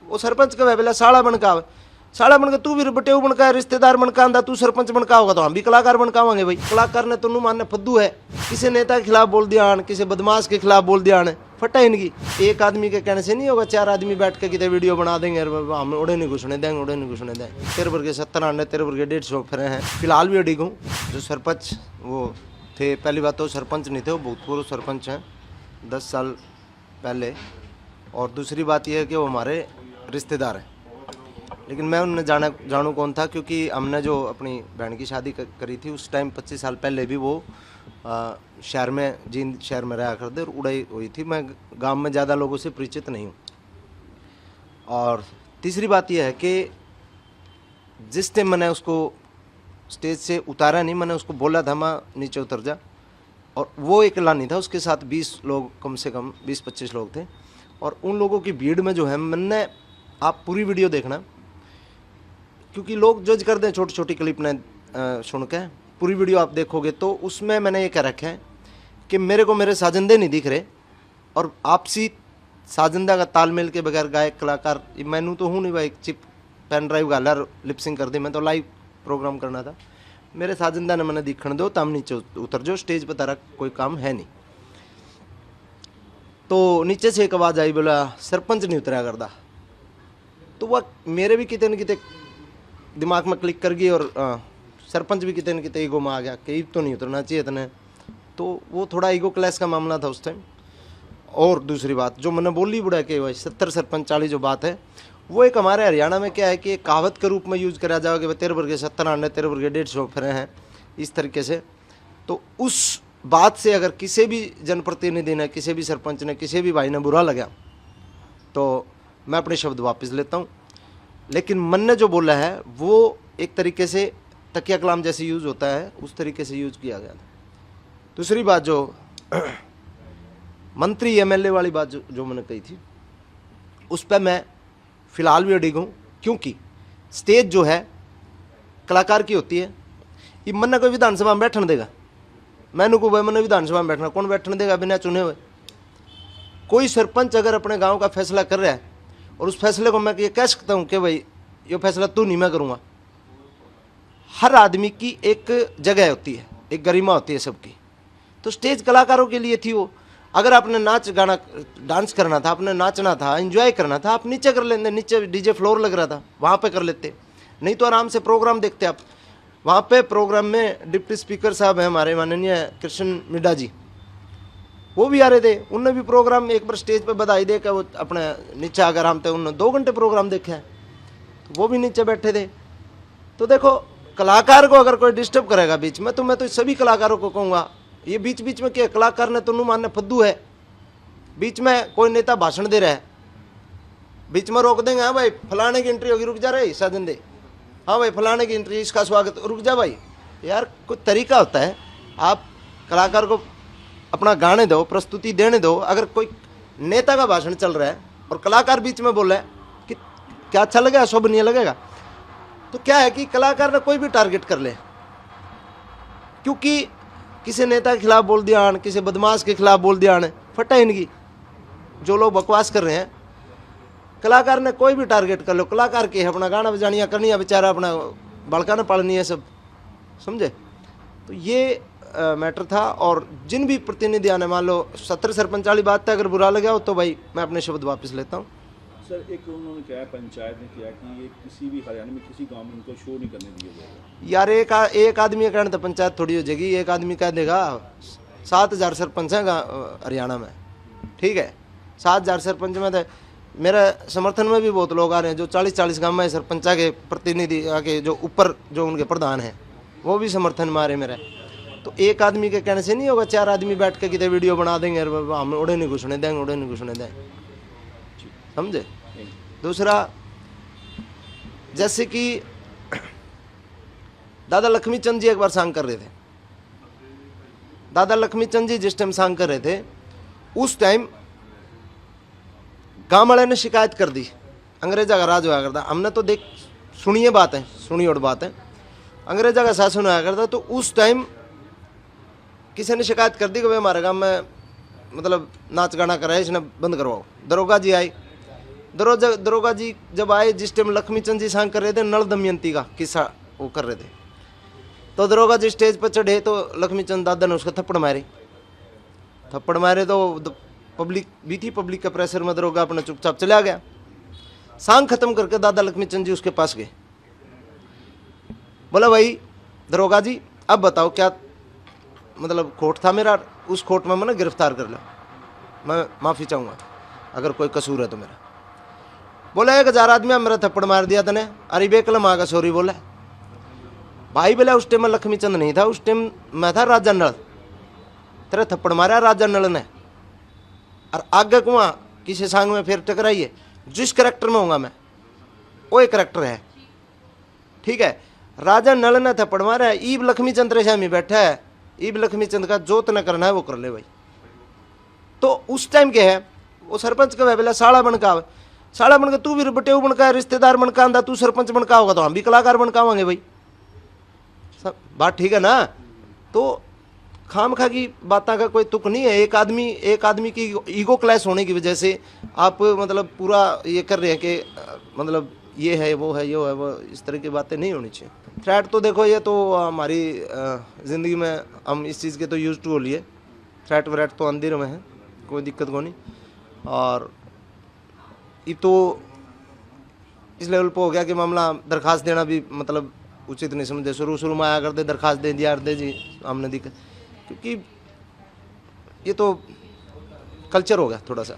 वो सरपंच का बोला साड़ा बनका, साड़ा बनकर तू भी बटेऊ बनका, रिश्तेदार बनका आंदा, तू सरपंच बनका होगा तो हम भी कलाकार बनकावांगे भाई। कलाकार ने तो मानने फद्दू है, किसी नेता के खिलाफ बोल दिया, किसी बदमाश के खिलाफ बोल दिया, फटा इनकी। एक आदमी के कहने से नहीं होगा, 4 आदमी बैठ के कितने वीडियो बना देंगे, हम उड़े नहीं घुसने देंगे, उड़े नहीं घुसने देंगे। तेरे वर्ग 70 आने, तेरे वर्ग 150 फिर हैं। फिलहाल भी अडिग हूँ। जो सरपंच वो थे, पहली बात तो सरपंच नहीं थे, वो भूतपूर्व सरपंच हैं 10 साल पहले, और दूसरी बात यह है कि वो हमारे रिश्तेदार हैं, लेकिन मैं उनने जानू कौन था, क्योंकि हमने जो अपनी बहन की शादी करी थी उस टाइम 25 साल पहले भी वो शहर में, जींद शहर में रहा करते और उड़ाई हुई थी। मैं गांव में ज़्यादा लोगों से परिचित नहीं हूँ। और तीसरी बात यह है कि जिस टाइम मैंने उसको स्टेज से उतारा नहीं, मैंने उसको बोला था माँ नीचे उतर जा, और वो अकेला नहीं था, उसके साथ 20 लोग, कम से कम 20-25 लोग थे। और उन लोगों की भीड़ में जो है, मैंने, आप पूरी वीडियो देखना, क्योंकि लोग जज कर दें छोटी छोटी क्लिप ने सुन के। पूरी वीडियो आप देखोगे तो उसमें मैंने ये कह रखा है कि मेरे को मेरे साजंदे नहीं दिख रहे, और आपसी साजंदा का तालमेल के बगैर गायक कलाकार मैनू तो हूँ नहीं भाई, चिप पेन ड्राइव गाला लिपसिंग कर दी, मैं तो लाइव प्रोग्राम करना था। मेरे साजंदा ने मैंने दिखण दो, तम नीचे उतर जो, स्टेज पर तारा कोई काम है नहीं। तो नीचे से एक आवाज़ आई, बोला सरपंच नहीं उतरा करता। तो वह मेरे भी कितने न कितने दिमाग में क्लिक कर गई, और सरपंच भी कितने न कितने ईगो में आ गया कि तो नहीं उतरना चाहिए इतने। तो वो थोड़ा ईगो क्लैश का मामला था उस टाइम। और दूसरी बात जो मैंने बोली बुढ़ा कि भाई 70 सरपंच 40 जो बात है, वो एक हमारे हरियाणा में क्या है कि एक कहावत के रूप में यूज़ करा जाओ कि तेरे वर्ग 70 आने, तेरे वर्ग 150 फिरे हैं, इस तरीके से। तो उस बात से अगर किसी भी जनप्रतिनिधि ने, किसी भी सरपंच ने, किसी भी भाई ने बुरा लगा तो मैं अपने शब्द वापस लेता हूँ। लेकिन मन ने जो बोला है वो एक तरीके से तकिया कलाम जैसे यूज़ होता है, उस तरीके से यूज़ किया गया था। दूसरी बात जो मंत्री एमएलए वाली बात जो मैंने कही थी, उस पर मैं फ़िलहाल भी अडिग हूँ, क्योंकि स्टेज जो है कलाकार की होती है। ये मन ने कोई विधानसभा में बैठने देगा, मैंने को भाई मैंने विधानसभा में बैठना, कौन बैठने देगा बिना चुने हुए। कोई सरपंच अगर अपने गाँव का फैसला कर रहा है और उस फैसले को मैं ये कह सकता हूँ कि भाई ये फैसला तू नहीं, मैं करूँगा। हर आदमी की एक जगह होती है, एक गरिमा होती है सबकी। तो स्टेज कलाकारों के लिए थी वो। अगर आपने नाच गाना डांस करना था, आपने नाचना था, एंजॉय करना था, आप नीचे कर लेते, नीचे डीजे फ्लोर लग रहा था वहाँ पे कर लेते, नहीं तो आराम से प्रोग्राम देखते आप। वहाँ पे प्रोग्राम में डिप्टी स्पीकर साहब हैं हमारे माननीय कृष्ण मिड्डा जी, वो भी आ रहे थे। उनने भी प्रोग्राम एक बार स्टेज पे बधाई दे के वो अपने नीचे आकर हम थे, उन्होंने 2 घंटे प्रोग्राम देखा है, तो वो भी नीचे बैठे थे। तो देखो कलाकार को अगर कोई डिस्टर्ब करेगा बीच में, तो मैं तो सभी कलाकारों को कहूँगा ये बीच बीच में क्या कलाकार ने तो मानने फद्दू है। बीच में कोई नेता भाषण दे रहा है, बीच में रोक देंगे, हाँ भाई फलाने की एंट्री होगी, रुक जा रहे साजन दे, हाँ भाई फलाने की एंट्री, इसका स्वागत, रुक जा भाई। यार कोई तरीका होता है, आप कलाकार को अपना गाने दो, प्रस्तुति देने दो। अगर कोई नेता का भाषण चल रहा है और कलाकार बीच में बोल रहा है कि क्या अच्छा लगेगा, शोभनीय लगेगा, तो क्या है कि कलाकार ने कोई भी टारगेट कर ले, क्योंकि किसी नेता के खिलाफ बोल दिया, किसी बदमाश के खिलाफ बोल दिया, फटा इनकी। जो लोग बकवास कर रहे हैं, कलाकार ने कोई भी टारगेट कर लो, कलाकार के अपना गाना बजानियाँ करनी है, बेचारा अपना बड़का ने पढ़नी है, सब समझे। तो ये मैटर था। और जिन भी प्रतिनिधि आने, मान लो 70 सरपंच वाली बात है, अगर बुरा लगा हो तो भाई मैं अपने शब्द वापस लेता हूँ। सर एक उन्होंने क्या है, पंचायत ने किया कि ये किसी भी हरियाणा में किसी गांव में इनको शो नहीं करने दिया जाएगा। यार एक आदमी का कहना तो पंचायत थोड़ी हो जाएगी। एक आदमी कह देगा 7000 सरपंच हैं हरियाणा में, ठीक है, 7000 सरपंच में तो मेरे समर्थन में भी बहुत लोग आ रहे हैं, जो 40-40 गाँव में सरपंचा के प्रतिनिधि आके, जो ऊपर जो उनके प्रधान हैं, वो भी समर्थन में आ रहे मेरे। तो एक आदमी के कहने से नहीं होगा, 4 आदमी बैठ के कितने वीडियो बना देंगे, हम उड़े नहीं घुसने देंगे, उड़े नहीं घुसने देंगे, समझे। दूसरा, जैसे कि दादा लक्ष्मी चंद जी एक बार सांग कर रहे थे। दादा लक्ष्मी चंद जी जिस टाइम सांग कर रहे थे, उस टाइम गाँव वाले ने शिकायत कर दी, अंग्रेजा का राज हुआ करता। हमने तो देख सुनिए बात है, सुनी और बात है, अंग्रेजा का शासन हुआ करता। तो उस टाइम किसी ने शिकायत कर दी कि भाई हमारे गाँव में मतलब नाच गाना कराए, इसने बंद करवाओ। दरोगा जी आई, दरोगा जी जब आए, जिस टाइम लक्ष्मीचंद जी सांग कर रहे थे, नल दमयंती का किस्सा वो कर रहे थे, तो दरोगा जी स्टेज पर चढ़े तो लक्ष्मीचंद दादा ने उसको थप्पड़ मारे तो पब्लिक भी थी, पब्लिक के प्रेशर में दरोगा अपना चुपचाप चला गया। सांग खत्म करके दादा लक्ष्मीचंद जी उसके पास गए, बोला भाई दरोगा जी अब बताओ क्या मतलब खोट था मेरा, उस खोट में मैंने गिरफ्तार कर लो, मैं माफ़ी चाहूँगा अगर कोई कसूर है तो मेरा। बोला 1000 आदमी मेरा थप्पड़ मार दिया तने, अरे बेकलम आगा सॉरी बोला भाई। बोला उस टाइम में लक्ष्मीचंद नहीं था, उस टाइम मैं था राजा नल, तेरे थप्पड़ मारा राजा नल ने, और आगे कुआं किसी सांग में फिर टकराइए, जिस करेक्टर में होऊंगा मैं वो एक करेक्टर है, ठीक है। राजा नल ने थप्पड़ मारा है, ईब लक्ष्मीचंद रेशामी बैठा है, ईब लक्ष्मीचंद का जो तने करना है वो कर ले भाई। तो उस टाइम क्या है, वो सरपंच का बोला साड़ा बनका, साड़ा बनका तू भी बटेऊ बनका, रिश्तेदार बनका आंदा, तू सरपंच बनका होगा तो हम भी कलाकार बनकावांगे भाई, सब बात ठीक है ना। तो खाम खा की बातों का कोई तुक नहीं है। एक आदमी की ईगो क्लैश होने की वजह से आप मतलब पूरा ये कर रहे हैं कि मतलब ये है वो है ये है वो, इस तरह की बातें नहीं होनी चाहिए। थ्रेट तो देखो ये तो हमारी ज़िंदगी में हम इस चीज़ के तो यूज टू हो लिए, थ्रेट व्रेट तो अंदर में है, कोई दिक्कत को नहीं। और ये तो इस लेवल पर हो गया कि मामला दरखास्त देना भी मतलब उचित नहीं समझे। शुरू में आया करते दरखास्त दे दिया दे जी हमने दिक्कत, क्योंकि ये तो कल्चर हो गया थोड़ा सा।